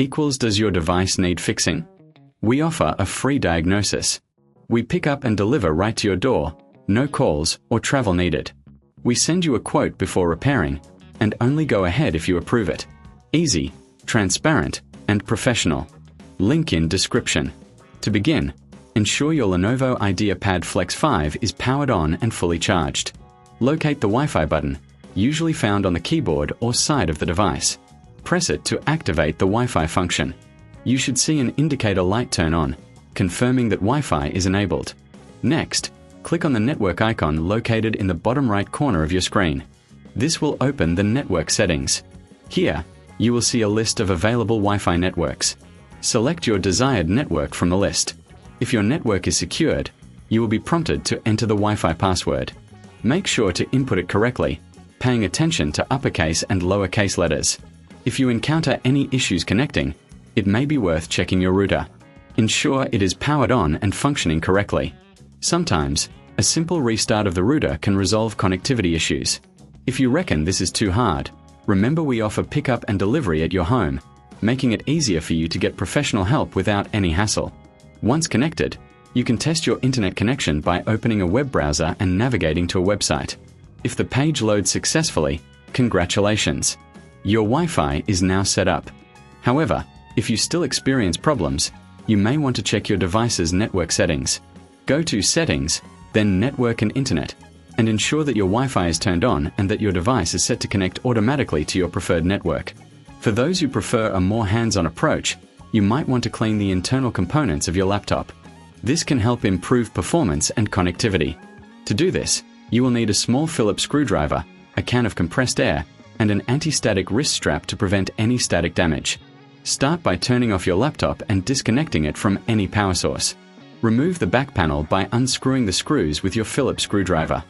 equals does your device need fixing? We offer a free diagnosis. We pick up and deliver right to your door, no calls or travel needed. We send you a quote before repairing, and only go ahead if you approve it. Easy, transparent, and professional. Link in description. To begin, ensure your Lenovo IdeaPad Flex5 is powered on and fully charged. Locate the Wi-Fi button, usually found on the keyboard or side of the device. Press it to activate the Wi-Fi function. You should see an indicator light turn on, confirming that Wi-Fi is enabled. Next, click on the network icon located in the bottom right corner of your screen. This will open the network settings. Here, you will see a list of available Wi-Fi networks. Select your desired network from the list. If your network is secured, you will be prompted to enter the Wi-Fi password. Make sure to input it correctly, paying attention to uppercase and lowercase letters. If you encounter any issues connecting, it may be worth checking your router. Ensure it is powered on and functioning correctly. Sometimes, a simple restart of the router can resolve connectivity issues. If you reckon this is too hard, remember we offer pickup and delivery at your home, making it easier for you to get professional help without any hassle. Once connected, you can test your internet connection by opening a web browser and navigating to a website. If the page loads successfully, congratulations! Your Wi-Fi is now set up. However, if you still experience problems, you may want to check your device's network settings. Go to Settings, then Network and Internet, and ensure that your Wi-Fi is turned on and that your device is set to connect automatically to your preferred network. For those who prefer a more hands-on approach, you might want to clean the internal components of your laptop. This can help improve performance and connectivity. To do this, you will need a small Phillips screwdriver, a can of compressed air, and an anti-static wrist strap to prevent any static damage. Start by turning off your laptop and disconnecting it from any power source. Remove the back panel by unscrewing the screws with your Phillips screwdriver.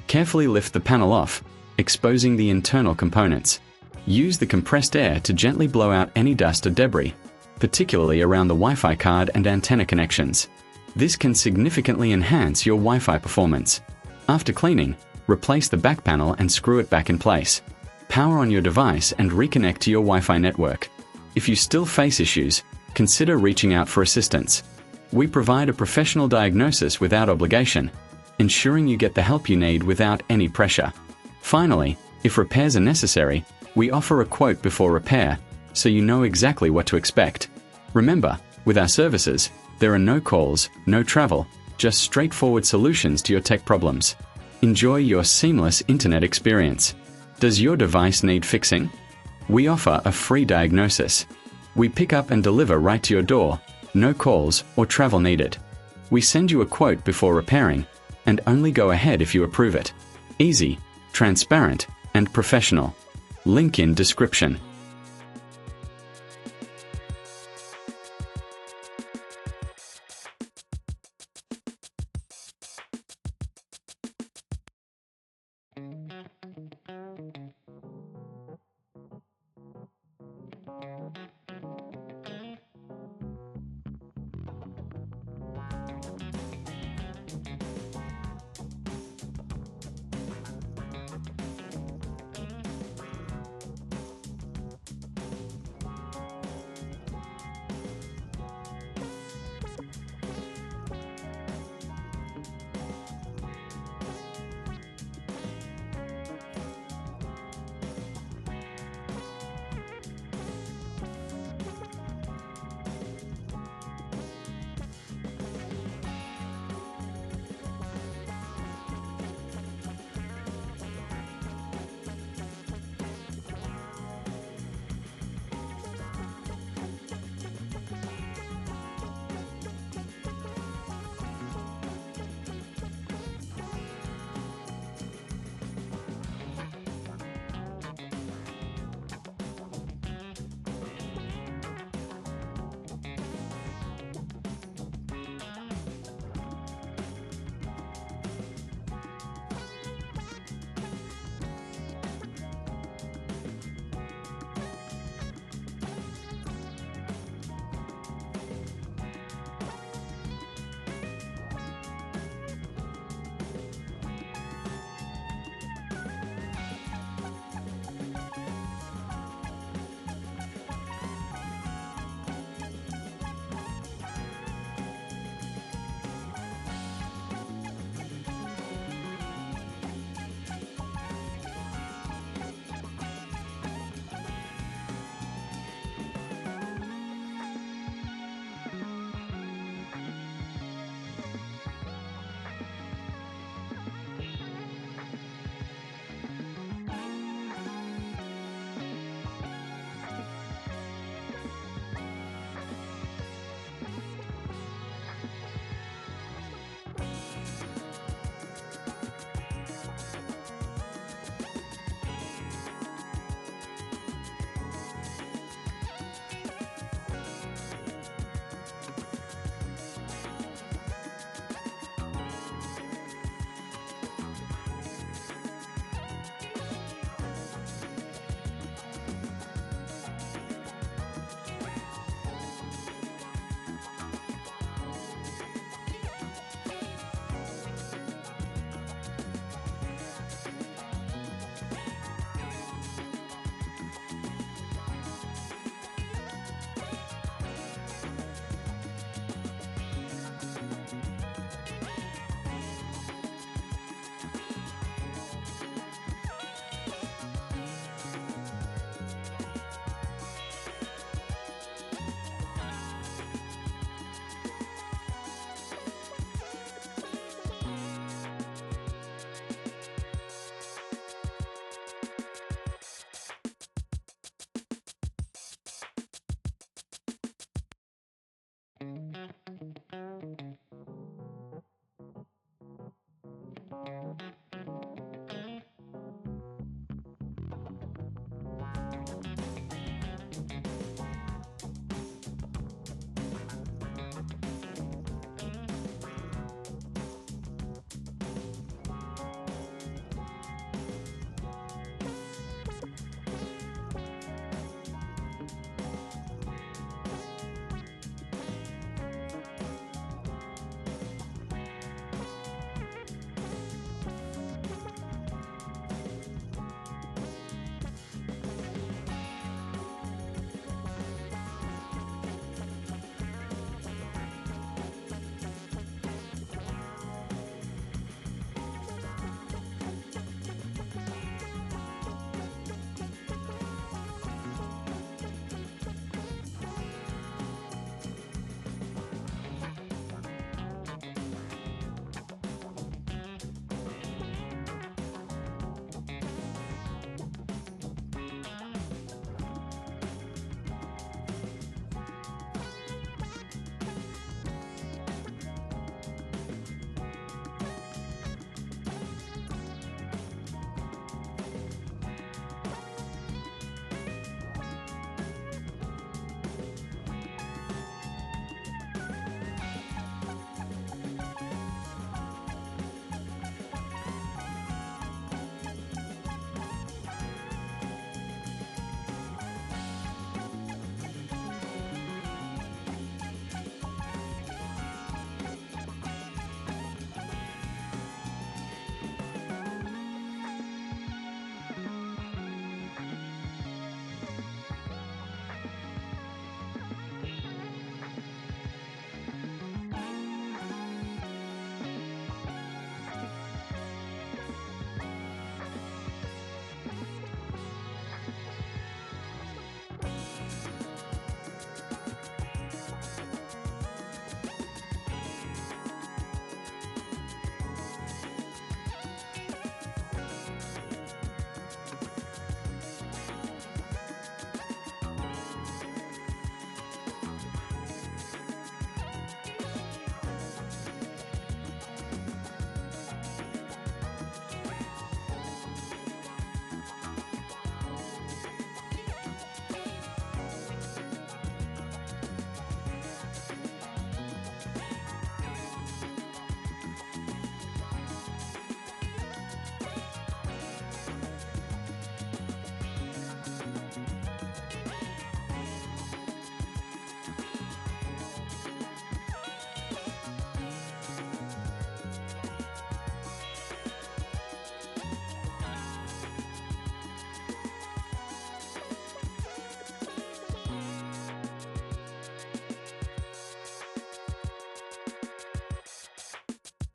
Carefully lift the panel off, exposing the internal components. Use the compressed air to gently blow out any dust or debris, particularly around the Wi-Fi card and antenna connections. This can significantly enhance your Wi-Fi performance. After cleaning, replace the back panel and screw it back in place. Power on your device and reconnect to your Wi-Fi network. If you still face issues, consider reaching out for assistance. We provide a professional diagnosis without obligation, ensuring you get the help you need without any pressure. Finally, if repairs are necessary, we offer a quote before repair, so you know exactly what to expect. Remember, with our services, there are no calls, no travel, just straightforward solutions to your tech problems. Enjoy your seamless internet experience. Does your device need fixing? We offer a free diagnosis. We pick up and deliver right to your door, no calls or travel needed. We send you a quote before repairing, and only go ahead if you approve it. Easy, transparent, and professional. Link in description.